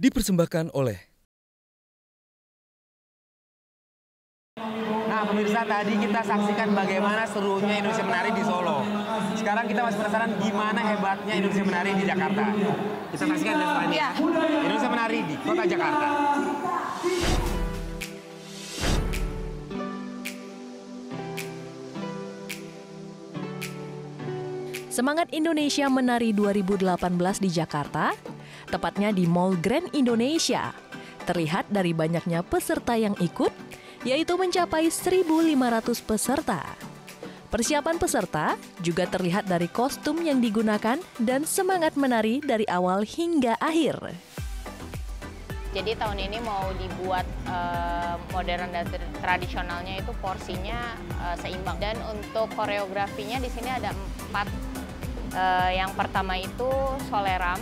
dipersembahkan oleh. Nah pemirsa, tadi kita saksikan bagaimana serunya Indonesia Menari di Solo. Sekarang kita masih penasaran gimana hebatnya Indonesia Menari di Jakarta. Kita saksikan setelah ini ya. Indonesia Menari di Kota Jakarta. Semangat Indonesia Menari 2018 di Jakarta, tepatnya di Mall Grand Indonesia, terlihat dari banyaknya peserta yang ikut, yaitu mencapai 1.500 peserta. Persiapan peserta juga terlihat dari kostum yang digunakan dan semangat menari dari awal hingga akhir. Jadi tahun ini mau dibuat modern dan tradisionalnya itu porsinya seimbang. Dan untuk koreografinya di sini ada 4. Yang pertama itu soleram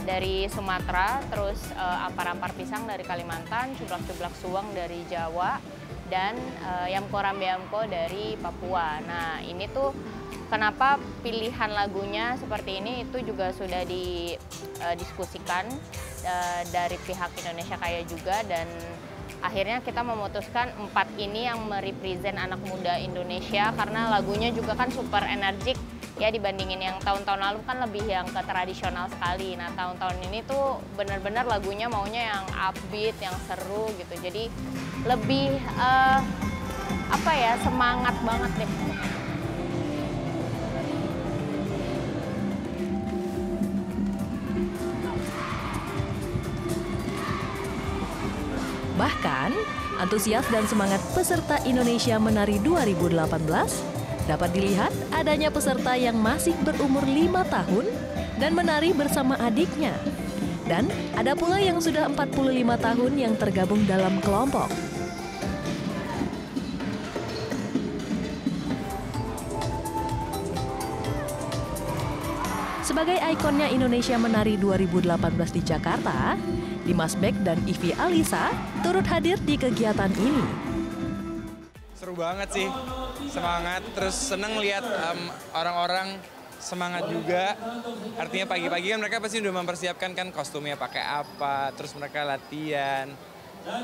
dari Sumatera, terus ampar-ampar pisang dari Kalimantan, cublak-cublak suwang dari Jawa, dan yamko-rambe-yamko dari Papua. Nah ini tuh kenapa pilihan lagunya seperti ini itu juga sudah didiskusikan dari pihak Indonesia Kaya juga, dan akhirnya kita memutuskan 4 ini yang merepresent anak muda Indonesia karena lagunya juga kan super energik ya, dibandingin yang tahun-tahun lalu kan lebih yang ke tradisional sekali. Nah tahun-tahun ini tuh benar-benar lagunya maunya yang upbeat, yang seru gitu. Jadi lebih semangat banget deh. Bahkan, antusias dan semangat peserta Indonesia Menari 2018 dapat dilihat adanya peserta yang masih berumur 5 tahun dan menari bersama adiknya. Dan ada pula yang sudah 45 tahun yang tergabung dalam kelompok. Sebagai ikonnya Indonesia Menari 2018 di Jakarta, Dimas Beck dan Ivi Alisa turut hadir di kegiatan ini. Seru banget sih, semangat, terus seneng lihat orang-orang semangat juga. Artinya pagi-pagi kan mereka pasti udah mempersiapkan kan kostumnya pakai apa, terus mereka latihan.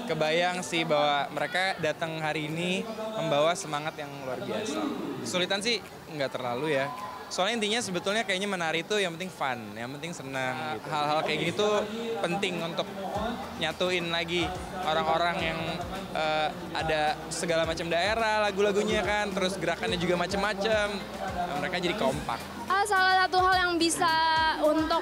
Kebayang sih bahwa mereka datang hari ini membawa semangat yang luar biasa. Kesulitan sih nggak terlalu ya. Soalnya intinya sebetulnya kayaknya menari itu yang penting fun, yang penting senang gitu. Hal-hal kayak gitu penting untuk nyatuin lagi orang-orang yang ada segala macam daerah, lagu-lagunya kan, terus gerakannya juga macam-macam. Mereka jadi kompak. Salah satu hal yang bisa untuk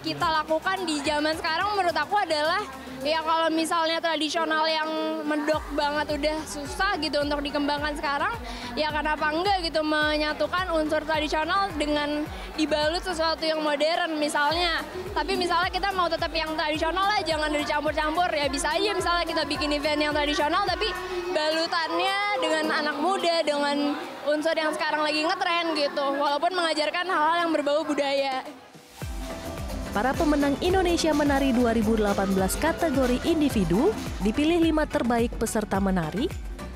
kita lakukan di zaman sekarang menurut aku adalah ya kalau misalnya tradisional yang medok banget udah susah gitu untuk dikembangkan sekarang, ya kenapa enggak gitu menyatukan unsur tradisional dengan dibalut sesuatu yang modern misalnya. Tapi misalnya kita mau tetap yang tradisional lah, jangan dicampur-campur, ya bisa aja misalnya kita bikin event yang tradisional tapi balutannya dengan anak muda, dengan unsur yang sekarang lagi ngetren gitu, walaupun mengajarkan hal-hal yang berbau budaya. Para pemenang Indonesia Menari 2018 kategori individu dipilih 5 terbaik peserta menari.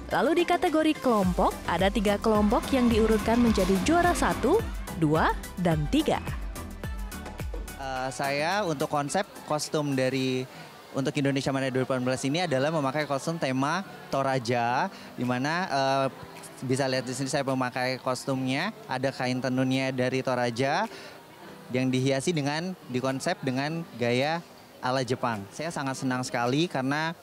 Lalu di kategori kelompok ada 3 kelompok yang diurutkan menjadi juara 1, 2, dan 3. Saya untuk konsep kostum untuk Indonesia Menari 2018 ini adalah memakai kostum tema Toraja, di mana bisa lihat di sini saya memakai kostumnya, ada kain tenunnya dari Toraja yang dihiasi dikonsep dengan gaya ala Jepang. Saya sangat senang sekali karena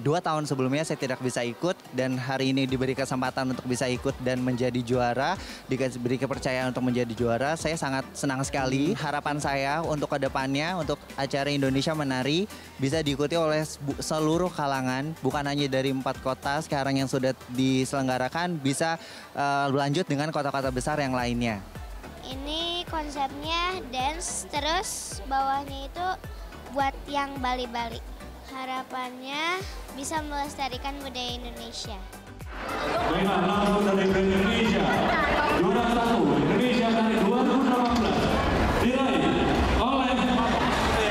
2 tahun sebelumnya saya tidak bisa ikut dan hari ini diberi kesempatan untuk bisa ikut dan menjadi juara, diberi kepercayaan untuk menjadi juara. Saya sangat senang sekali. Harapan saya untuk kedepannya untuk acara Indonesia Menari bisa diikuti oleh seluruh kalangan, bukan hanya dari 4 kota sekarang yang sudah diselenggarakan, bisa lanjut dengan kota-kota besar yang lainnya. Ini konsepnya dance, terus bawahnya itu buat yang Bali-Bali. Harapannya bisa melestarikan budaya Indonesia. Baiklah, langsung dari Grand Indonesia, juara 1 Indonesia Menari 2018 diraih oleh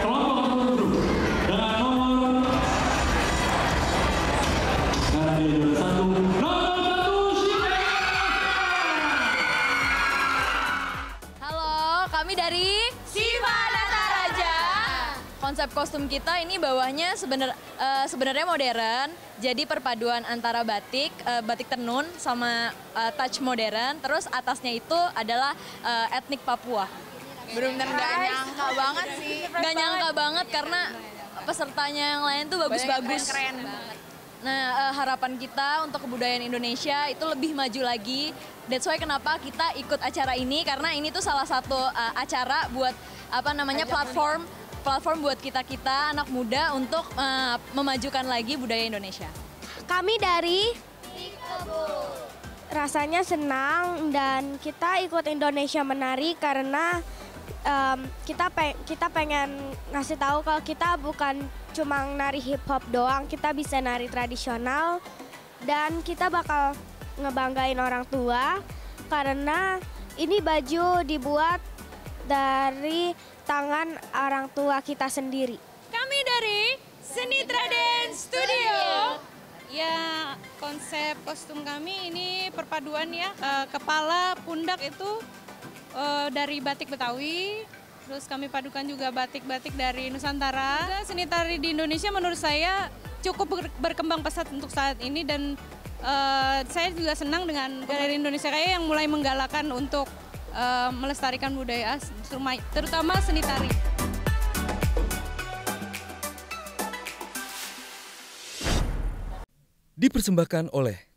kelompok tertentu dengan nomor sekarang dia juara 1, nomor 1 Shina. Halo, kami dari Siva Nataraja. Konsep kostum kita ini bawahnya sebenarnya modern, jadi perpaduan antara batik tenun sama touch modern, terus atasnya itu adalah etnik Papua. Bener-bener gak nyangka banget sih. Gak nyangka banget karena pesertanya yang lain tuh bagus-bagus. Keren banget. Nah, harapan kita untuk kebudayaan Indonesia itu lebih maju lagi. That's why kenapa kita ikut acara ini, karena ini tuh salah satu acara buat platform buat kita anak muda untuk memajukan lagi budaya Indonesia. Kami dari rasanya senang dan kita ikut Indonesia Menari karena kita pengen ngasih tahu kalau kita bukan cuma nari hip hop doang, kita bisa nari tradisional dan kita bakal ngebanggain orang tua karena ini baju dibuat dari tangan orang tua kita sendiri. Kami dari Senitra Dance Studio. Ya, konsep kostum kami ini perpaduan ya, kepala, pundak itu dari batik Betawi, terus kami padukan juga batik-batik dari Nusantara. Seni tari di Indonesia menurut saya cukup berkembang pesat untuk saat ini dan saya juga senang dengan galeri Indonesia Kaya yang mulai menggalakkan untuk melestarikan budaya terutama seni tari. Dipersembahkan oleh